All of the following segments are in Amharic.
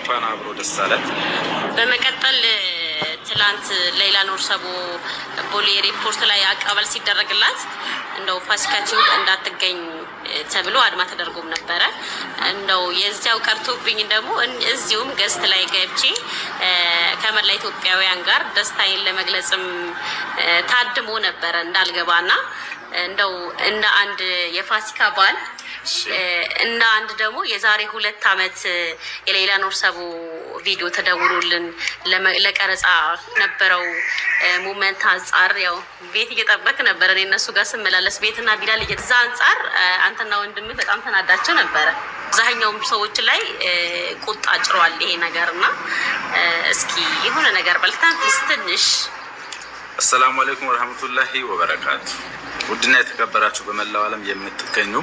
እንኳን አብሮ ደስ አለን። በመቀጠል ትላንት ሌላ ኑር ሰቦ ቦሌ ሪፖርት ላይ አቀባበል ሲደረግላት እንደው ፋሲካቲው እንዳትገኝ ተብሎ አድማ ተደርጎም ነበረ። እንደው የዚያው ቀርቶብኝ ደግሞ እዚሁም ገስት ላይ ገብቼ ከመላ ኢትዮጵያውያን ጋር ደስታዬን ለመግለጽም ታድሞ ነበረ እንዳልገባና እንደው እንደ አንድ የፋሲካ በዓል እና አንድ ደግሞ የዛሬ 2 አመት የሌላ ኑር ሰቦ ቪዲዮ ተደውሎልን ለቀረጻ ነበረው ሞመንት አንፃር ያው ቤት እየጠበቅ ነበር። እኔ እነሱ ጋር ስመላለስ ቤትና ቢላል እየተዛ አንፃር አንተና ወንድም በጣም ተናዳቸው ነበረ። አብዛኛውም ሰዎች ላይ ቁጣ ጭሯል ይሄ ነገርና እስኪ የሆነ ነገር በልታን ትንሽ። አሰላሙ አለይኩም ወራህመቱላሂ ወበረካቱ። ውድና የተከበራችሁ በመላው ዓለም የምትገኙ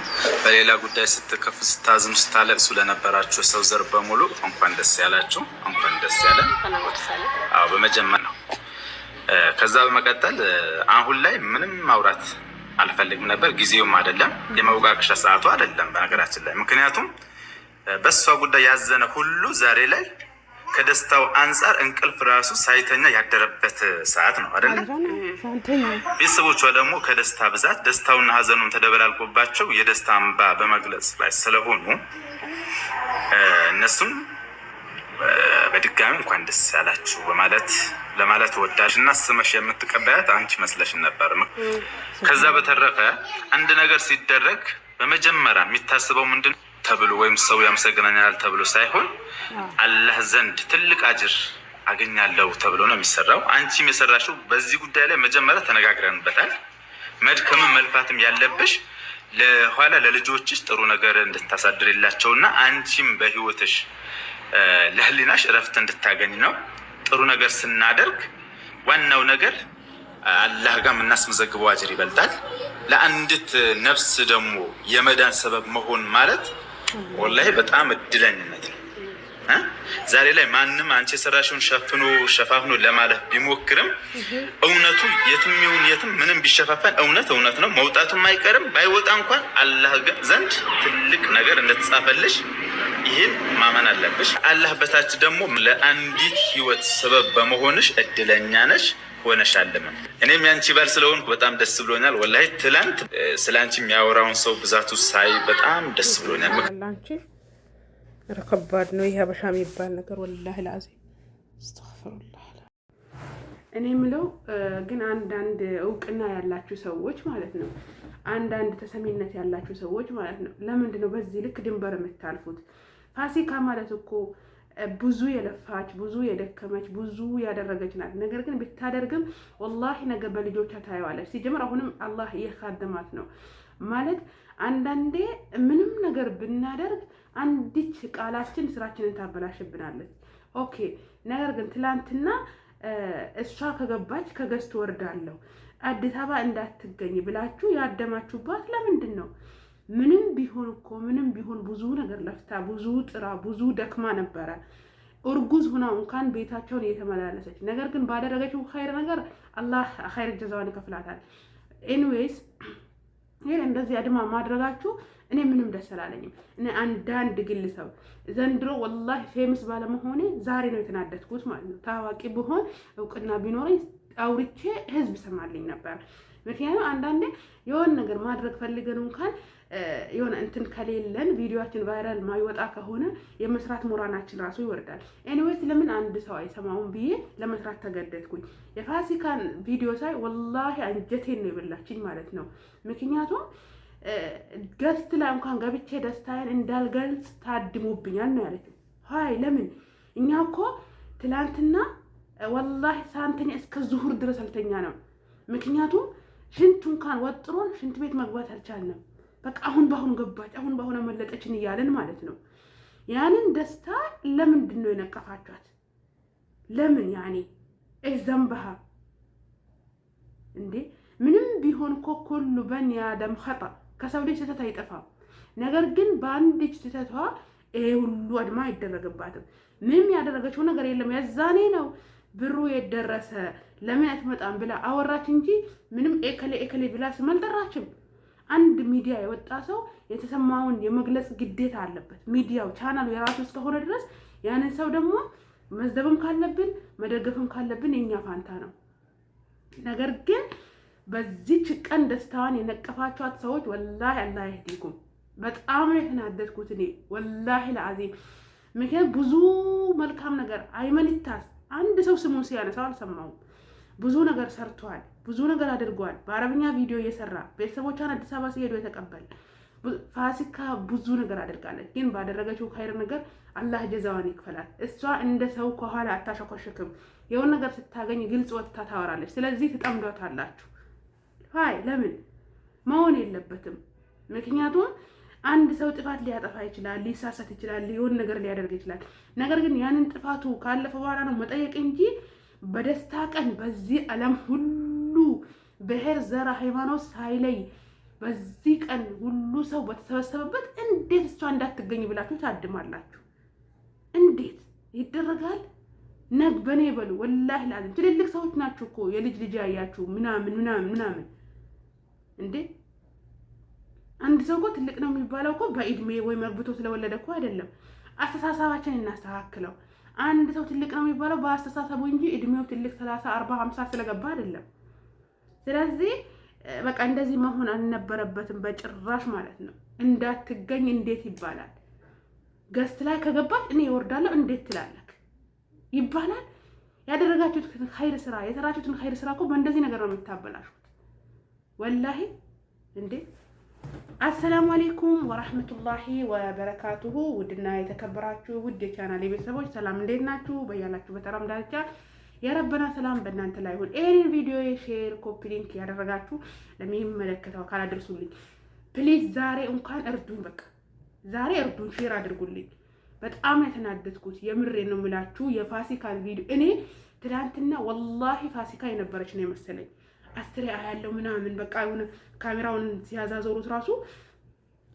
በሌላ ጉዳይ ስትከፉ ስታዝኑ ስታለቅሱ ለነበራችሁ ሰው ዘር በሙሉ እንኳን ደስ ያላችሁ፣ እንኳን ደስ ያለን። አዎ በመጀመር ነው። ከዛ በመቀጠል አሁን ላይ ምንም ማውራት አልፈልግም ነበር። ጊዜውም አይደለም፣ የመወቃቀሻ ሰዓቱ አይደለም በነገራችን ላይ። ምክንያቱም በሷ ጉዳይ ያዘነ ሁሉ ዛሬ ላይ ከደስታው አንፃር እንቅልፍ ራሱ ሳይተኛ ያደረበት ሰዓት ነው አይደለም። ቤተሰቦቿ ደግሞ ከደስታ ብዛት ደስታውና ሀዘኑን ተደበላልቆባቸው የደስታ እንባ በመግለጽ ላይ ስለሆኑ እነሱም በድጋሚ እንኳን ደስ ያላችሁ ለማለት ወዳጅና ስመሽ የምትቀበያት አንቺ መስለሽ ነበር። ከዛ በተረፈ አንድ ነገር ሲደረግ በመጀመሪያ የሚታስበው ምንድን ተብሎ ወይም ሰው ያመሰግናኛል ተብሎ ሳይሆን አላህ ዘንድ ትልቅ አጅር አገኛለሁ ተብሎ ነው የሚሰራው። አንቺም የሰራሽው በዚህ ጉዳይ ላይ መጀመሪያ ተነጋግረንበታል። መድከምም መልፋትም ያለብሽ ለኋላ ለልጆችሽ ጥሩ ነገር እንድታሳድርላቸውና አንቺም በህይወትሽ ለህሊናሽ እረፍት እንድታገኝ ነው። ጥሩ ነገር ስናደርግ ዋናው ነገር አላህ ጋር የምናስመዘግበው አጅር ይበልጣል። ለአንዲት ነፍስ ደግሞ የመዳን ሰበብ መሆን ማለት ወላሂ በጣም እድለኝነት ነው። ዛሬ ላይ ማንም አንቺ የሰራሽውን ሸፋፍኖ ለማለት ቢሞክርም እውነቱ የትም ይሁን የትም ምንም ቢሸፋፈን እውነት ነው። መውጣቱም አይቀርም። ባይወጣ እንኳን አላህ ዘንድ ትልቅ ነገር እንደተጻፈልሽ ይሄን ማመን አለብሽ። አላህ በታች ደግሞ ለአንዲት ህይወት ሰበብ በመሆንሽ እድለኛ ነሽ ሆነሻልም። እኔም ያንቺ ባል ስለሆንኩ በጣም ደስ ብሎኛል። ወላሂ ትላንት ስላንቺ የሚያወራውን ሰው ብዛቱ ሳይ በጣም ደስ ብሎኛል። አንቺ ረከባድ ነው ይሄ ሀበሻ የሚባል ነገር ወላሂ ላዚ አስተግፍሩላህ። እኔ የምለው ግን አንዳንድ እውቅና ያላችሁ ሰዎች ማለት ነው፣ አንዳንድ ተሰሚነት ያላችሁ ሰዎች ማለት ነው፣ ለምንድን ነው በዚህ ልክ ድንበር የምታልፉት? ፋሲካ ማለት እኮ ብዙ የለፋች ብዙ የደከመች ብዙ ያደረገች ናት። ነገር ግን ብታደርግም ወላሂ ነገ በልጆቿ ታየዋለች። ሲጀምር አሁንም አላህ እየካደማት ነው ማለት። አንዳንዴ ምንም ነገር ብናደርግ አንዲች ቃላችን ስራችንን ታበላሽብናለች። ኦኬ። ነገር ግን ትላንትና እሷ ከገባች ከገዝት ወርዳለሁ አዲስ አበባ እንዳትገኝ ብላችሁ ያደማችሁባት ለምንድን ነው? ምንም ቢሆን ብዙ ነገር ለፍታ ብዙ ጥራ ብዙ ደክማ ነበረ። እርጉዝ ሆና እንኳን ቤታቸውን እየተመላለሰች፣ ነገር ግን ባደረገችው ኸይር ነገር አላህ ኸይር ጀዛዋን ይከፍላታል። ኤኒዌይስ ይሄን እንደዚህ አድማ ማድረጋችሁ እኔ ምንም ደስ አላለኝም። እኔ አንዳንድ ግለሰብ ዘንድሮ ወላሂ ፌመስ ባለመሆኔ ዛሬ ነው የተናደድኩት ማለት ነው። ታዋቂ ብሆን እውቅና ቢኖረኝ አውርቼ ህዝብ ሰማልኝ ነበር። ምክንያቱም አንዳንዴ የሆነ ነገር ማድረግ ፈልገን እንኳን የሆነ እንትን ከሌለን ቪዲዮአችን ቫይራል ማይወጣ ከሆነ የመስራት ሞራናችን ራሱ ይወርዳል። ኤኒዌይስ ለምን አንድ ሰው አይሰማውም ብዬ ለመስራት ተገደድኩኝ። የፋሲካን ቪዲዮ ሳይ ወላሂ አንጀቴን ነው የበላችኝ ማለት ነው። ምክንያቱም ገስት ላይ እንኳን ገብቼ ደስታዬን እንዳልገልጽ ታድሞብኛል ነው ያለችው። ሃይ ለምን እኛ እኮ ትላንትና ወላሂ ሳንተኛ እስከ ዙሁር ድረስ አልተኛ ነው። ምክንያቱም ሽንት እንኳን ወጥሮን ሽንት ቤት መግባት አልቻልንም። በቃ አሁን ባሁን ገባች አሁን ባሁን መለጠችን እያለን ማለት ነው። ያንን ደስታ ለምንድን ነው የነቀፋችኋት? ለምን ያኔ ዘንበሃ እንዴ? ምንም ቢሆን እኮ ኩሉ በኒ አደም ኸጣ፣ ከሰው ልጅ ስህተት አይጠፋም። ነገር ግን በአንድ ስህተቷ ይሄ ሁሉ አድማ አይደረግባትም። ምንም ያደረገችው ነገር የለም። ያዛኔ ነው ብሩ የደረሰ ለምን አትመጣም ብላ አወራች እንጂ ምንም ኤከሌ ብላ ስም አልጠራችም። አንድ ሚዲያ የወጣ ሰው የተሰማውን የመግለጽ ግዴታ አለበት። ሚዲያው ቻናሉ የራሱ እስከሆነ ድረስ ያንን ሰው ደግሞ መዝደብም ካለብን መደገፍም ካለብን የኛ ፋንታ ነው። ነገር ግን በዚች ቀን ደስታዋን የነቀፋችኋት ሰዎች ወላሂ አላህ ይህዲኩም። በጣም ነው የተናደድኩት እኔ ወላሂ ለአዚም። ምክንያቱም ብዙ መልካም ነገር አይመንታስ አንድ ሰው ስሙን ሲያነሳው አልሰማውም። ብዙ ነገር ሰርቷል፣ ብዙ ነገር አድርጓል። በአረብኛ ቪዲዮ እየሰራ ቤተሰቦቿን አዲስ አበባ ሲሄዱ የተቀበል ፋሲካ ብዙ ነገር አድርጋለች። ግን ባደረገችው ኸይር ነገር አላህ ጀዛዋን ይክፈላል። እሷ እንደ ሰው ከኋላ አታሸኮሽክም። የሆነ ነገር ስታገኝ ግልጽ ወጥታ ታወራለች። ስለዚህ ትጠምዷታላችሁ። ሀይ ለምን መሆን የለበትም። ምክንያቱም አንድ ሰው ጥፋት ሊያጠፋ ይችላል፣ ሊሳሳት ይችላል፣ የሆነ ነገር ሊያደርግ ይችላል። ነገር ግን ያንን ጥፋቱ ካለፈ በኋላ ነው መጠየቅ እንጂ በደስታ ቀን በዚህ ዓለም ሁሉ ብሔር፣ ዘር፣ ሃይማኖት ሳይለይ በዚህ ቀን ሁሉ ሰው በተሰበሰበበት እንዴት እሷ እንዳትገኝ ብላችሁ ታድማላችሁ? እንዴት ይደረጋል? ነግ በኔ በሉ ወላሂ ላዝም። ትልልቅ ሰዎች ናችሁ እኮ የልጅ ልጅ ያያችሁ ምናምን እንዴ። አንድ ሰው እኮ ትልቅ ነው የሚባለው እኮ በእድሜ ወይ መግብቶ ስለወለደ እኮ አይደለም። አስተሳሰባችን እናስተካክለው። አንድ ሰው ትልቅ ነው የሚባለው በአስተሳሰቡ እንጂ እድሜው ትልቅ 30፣ 40፣ 50 ስለገባ አይደለም። ስለዚህ በቃ እንደዚህ መሆን አልነበረበትም በጭራሽ ማለት ነው። እንዳትገኝ እንዴት ይባላል? ገስት ላይ ከገባች እኔ እወርዳለሁ እንዴት ትላለክ ይባላል? ያደረጋችሁትን ኸይር ስራ የሰራችሁትን ኸይር ስራ እኮ በእንደዚህ ነገር ነው የምታበላሹት ወላሂ እንዴ። አሰላሙ አለይኩም ወራህመቱላሂ ወበረካቱሁ። ውድና የተከበራችሁ ውድ የቻናሌ ቤተሰቦች ሰላም እንዴት ናችሁ? በያላችሁ በተራም ዳርቻ የረበና ሰላም በእናንተ ላይ ይሁን። ይሄን ቪዲዮ ሼር፣ ኮፒ ሊንክ ያደረጋችሁ ለሚመለከተው አካል አድርሱልኝ ፕሊዝ። ዛሬ እንኳን እርዱኝ፣ በቃ ዛሬ እርዱኝ፣ ሼር አድርጉልኝ። በጣም የተናደድኩት የምሬ ነው የምላችሁ የፋሲካን ቪዲዮ እኔ ትናንትና ወላሂ ፋሲካ የነበረች ነው የመሰለኝ። አስሬ ያለው ምናምን በቃ የሆነ ካሜራውን ሲያዛዞሩት ራሱ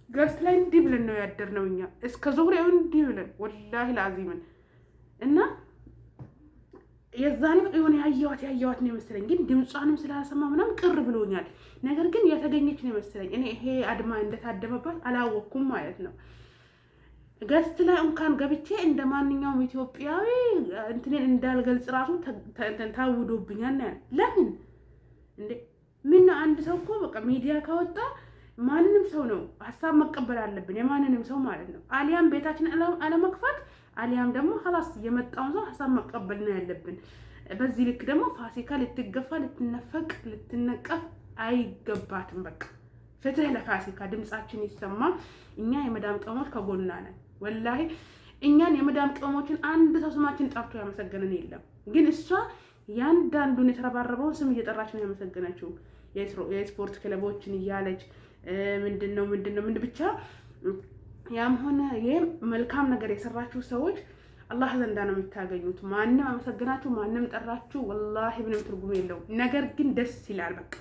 ገስት ላይ እንዲህ ብለን ነው ያደርነው እኛ እስከ ዙሪያው እንዲህ ብለን ወላሂ ለአዚምን እና የዛን የሆነ ያየዋት ነው የመሰለኝ። ግን ድምጿንም ስላሰማ ምናምን ቅር ብሎኛል። ነገር ግን የተገኘች ነው የመሰለኝ። እኔ ይሄ አድማ እንደታደመባት አላወኩም ማለት ነው። ገስት ላይ እንኳን ገብቼ እንደ ማንኛውም ኢትዮጵያዊ እንትኔን እንዳልገልጽ ራሱ ታውዶብኛል። ለምን እንዴ ምን አንድ ሰው እኮ በቃ ሚዲያ ካወጣ ማንንም ሰው ነው ሀሳብ መቀበል አለብን፣ የማንንም ሰው ማለት ነው። አሊያም ቤታችን አለመክፈት አሊያም ደግሞ ሀላስ የመጣውን ሰው ሀሳብ መቀበል ነው ያለብን። በዚህ ልክ ደግሞ ፋሲካ ልትገፋ፣ ልትነፈቅ፣ ልትነቀፍ አይገባትም። በቃ ፍትህ ለፋሲካ፣ ድምጻችን ይሰማ። እኛ የመዳም ቅመሞች ከጎና ነን ወላሂ። እኛን የመዳም ቅመሞችን አንድ ሰው ስማችን ጠርቶ ያመሰገነን የለም። ግን እሷ ያንዳንዱን የተረባረበውን ስም እየጠራች ነው ያመሰገነችው። የስፖርት ክለቦችን እያለች ምንድነው ብቻ ያም ሆነ ይሄም መልካም ነገር የሰራችሁ ሰዎች አላህ ዘንዳ ነው የምታገኙት። ማንም አመሰግናችሁ ማንም ጠራችሁ ወላሂ ምንም ትርጉም የለውም። ነገር ግን ደስ ይላል። በቃ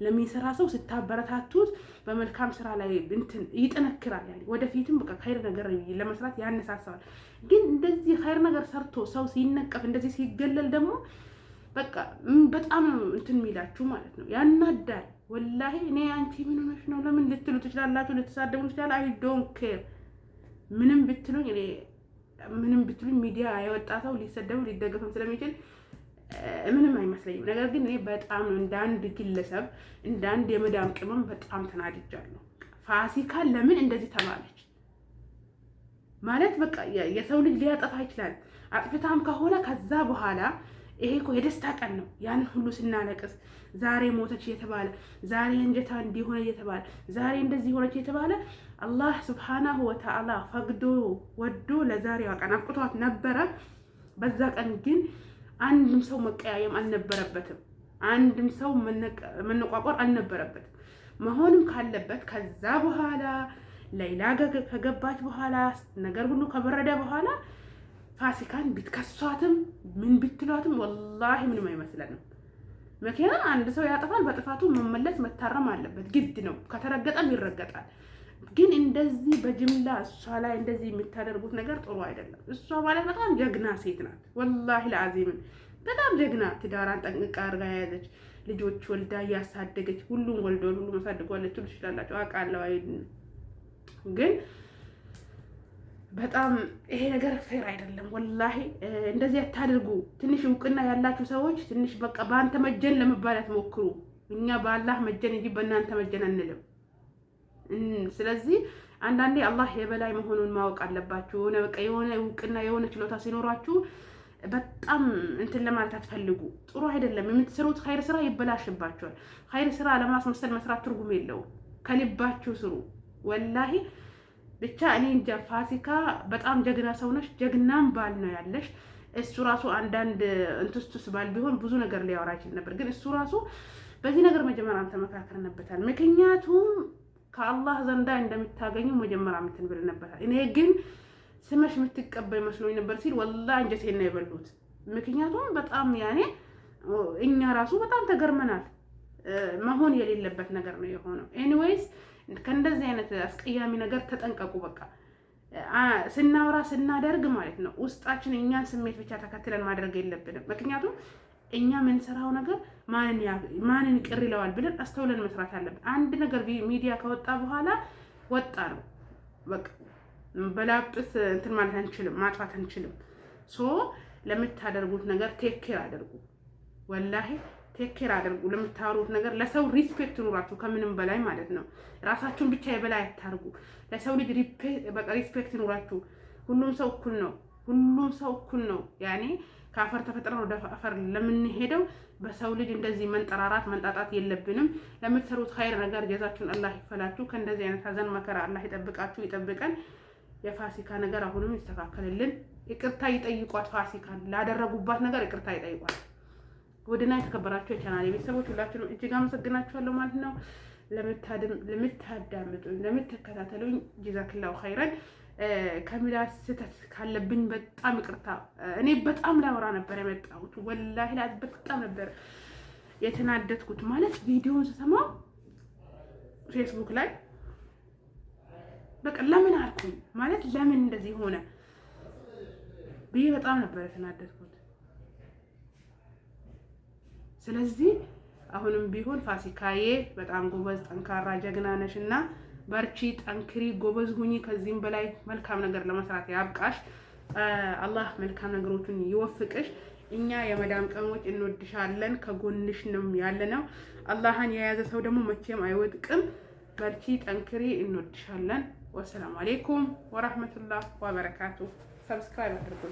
ለሚሰራ ሰው ስታበረታቱት በመልካም ስራ ላይ እንትን ይጠነክራል። ያኔ ወደፊትም በቃ ኸይር ነገር ለመስራት ያነሳሳዋል። ግን እንደዚህ ኸይር ነገር ሰርቶ ሰው ሲነቀፍ እንደዚህ ሲገለል ደግሞ በቃ በጣም ነው እንትን የሚላችሁ ማለት ነው። ያናዳል ወላሂ። እኔ አንቺ ምን ሆነሽ ነው ለምን ልትሉ ትችላላችሁ፣ ልትሳደቡ ትችላላችሁ። አይ ዶንት ኬር ምንም ብትሉኝ እኔ ምንም ብትሉኝ ሚዲያ የወጣ ሰው ሊሰደቡ ሊደገፍም ስለሚችል ምንም አይመስለኝም። ነገር ግን እኔ በጣም ነው እንደ አንድ ግለሰብ እንደ አንድ የመዳም ቅመም በጣም ተናድጃለሁ። ፋሲካ ለምን እንደዚህ ተባለች ማለት በቃ የሰው ልጅ ሊያጠፋ ይችላል። አጥፍታም ከሆነ ከዛ በኋላ ይሄ እኮ የደስታ ቀን ነው። ያን ሁሉ ስናለቅስ ዛሬ ሞተች እየተባለ ዛሬ እንጀታ እንዲሆነ እየተባለ ዛሬ እንደዚህ ሆነች እየተባለ አላህ ሱብሃነሁ ወተዓላ ፈቅዶ ወዶ ለዛሬዋ ቀን አብቅቷት ነበረ። በዛ ቀን ግን አንድም ሰው መቀያየም አልነበረበትም። አንድም ሰው መነቋቋር አልነበረበትም። መሆንም ካለበት ከዛ በኋላ ሌላ ከገባች በኋላ ነገር ሁሉ ከበረደ በኋላ ፋሲካን ቢትከሷትም ምን ቢትሏትም ወላሂ ምንም አይመስለንም። ምክንያቱም አንድ ሰው ያጠፋል፣ በጥፋቱ መመለስ መታረም አለበት፣ ግድ ነው። ከተረገጠም ይረገጣል። ግን እንደዚህ በጅምላ እሷ ላይ እንደዚህ የምታደርጉት ነገር ጥሩ አይደለም። እሷ ማለት በጣም ጀግና ሴት ናት ወላሂ ለአዚምን፣ በጣም ጀግና፣ ትዳራን ጠንቅቃ አድርጋ የያዘች ልጆች ወልዳ ያሳደገች ሁሉም ወልዶ ሁሉም አሳድጓል ልትሉ ትችላላችሁ። አውቃለሁ አይደል? ግን በጣም ይሄ ነገር ፌር አይደለም። ወላሂ እንደዚህ አታድርጉ። ትንሽ እውቅና ያላችሁ ሰዎች ትንሽ በቃ በአንተ መጀን ለመባል አትሞክሩ። እኛ በአላህ መጀን እንጂ በእናንተ መጀን አንልም። ስለዚህ አንዳንዴ አላህ የበላይ መሆኑን ማወቅ አለባችሁ። የሆነ እውቅና የሆነ ችሎታ ሲኖራችሁ በጣም እንትን ለማለት አትፈልጉ። ጥሩ አይደለም። የምትሰሩት ኸይር ስራ ይበላሽባችኋል። ኸይር ስራ ለማስመሰል መስራት ትርጉም የለውም። ከልባችሁ ስሩ። ወላሂ ብቻ እኔ እንጃ። ፋሲካ በጣም ጀግና ሰው ነሽ። ጀግናም ባል ነው ያለሽ። እሱ ራሱ አንዳንድ እንትስቱስ ባል ቢሆን ብዙ ነገር ሊያወራ ይችል ነበር። ግን እሱ ራሱ በዚህ ነገር መጀመሪያም ተመካከርንበታል። ምክንያቱም ከአላህ ዘንዳ እንደምታገኙ መጀመሪያ ምትንብልነበታል። እኔ ግን ስመሽ የምትቀበል መስሎኝ ነበር ሲል ወላሂ አንጀቴን ነው የበሉት። ምክንያቱም በጣም ያኔ እኛ ራሱ በጣም ተገርመናል። መሆን የሌለበት ነገር ነው የሆነው። ኤኒዌይስ ከእንደዚህ አይነት አስቀያሚ ነገር ተጠንቀቁ። በቃ ስናወራ ስናደርግ ማለት ነው ውስጣችን እኛን ስሜት ብቻ ተከትለን ማድረግ የለብንም። ምክንያቱም እኛ የምንሰራው ነገር ማንን ቅር ይለዋል ብለን አስተውለን መስራት አለብን። አንድ ነገር ሚዲያ ከወጣ በኋላ ወጣ ነው በቃ በላጵስ እንትን ማለት አንችልም፣ ማጥፋት አንችልም። ለምታደርጉት ነገር ቴክ ኬር አድርጉ። ወላሂ ቴክ ኬር አድርጉ። ለምታወሩት ነገር ለሰው ሪስፔክት ኑራችሁ ከምንም በላይ ማለት ነው። ራሳችሁን ብቻ የበላይ አታርጉ። ለሰው ልጅ በቃ ሪስፔክት ኑራችሁ። ሁሉም ሰው እኩል ነው። ሁሉም ሰው እኩል ነው። ያኔ ከአፈር ተፈጥረን ወደ አፈር ለምንሄደው በሰው ልጅ እንደዚህ መንጠራራት መንጣጣት የለብንም። ለምትሰሩት ኸይር ነገር ጀዛችሁን አላህ ይክፈላችሁ። ከእንደዚህ አይነት ሀዘን መከራ አላህ ይጠብቃችሁ፣ ይጠብቀን። የፋሲካ ነገር አሁንም ይስተካከልልን። ይቅርታ ይጠይቋት። ፋሲካን ላደረጉባት ነገር ይቅርታ ይጠይቋት። ውድና የተከበራችሁ የቻናሌ ቤተሰቦች ሁላችሁንም እጅግ አመሰግናችኋለሁ ማለት ነው። ለምታዳምጡ ለምትከታተሉኝ ጀዛክላሁ ኸይረን። ከምላስ ስህተት ካለብኝ በጣም ይቅርታ። እኔ በጣም ላወራ ነበር የመጣሁት ወላሂ በጣም ነበር የተናደድኩት። ማለት ቪዲዮውን ስሰማው ፌስቡክ ላይ በቃ ለምን አልኩኝ ማለት ለምን እንደዚህ ሆነ ብዬ በጣም ነበር የተናደድኩት። ስለዚህ አሁንም ቢሆን ፋሲካዬ በጣም ጎበዝ ጠንካራ ጀግና ነሽና በርቺ፣ ጠንክሪ፣ ጎበዝ ሁኚ። ከዚህም በላይ መልካም ነገር ለመስራት ያብቃሽ። አላህ መልካም ነገሮችን ይወፍቅሽ። እኛ የመዳም ቀሞች እንወድሻለን፣ ከጎንሽ ነው ያለነው። አላህን የያዘ ሰው ደግሞ መቼም አይወድቅም። በርቺ፣ ጠንክሪ፣ እንወድሻለን። ወሰላሙ አለይኩም ወራህመቱላህ ወበረካቱ። ሰብስክራይብ አድርጉ።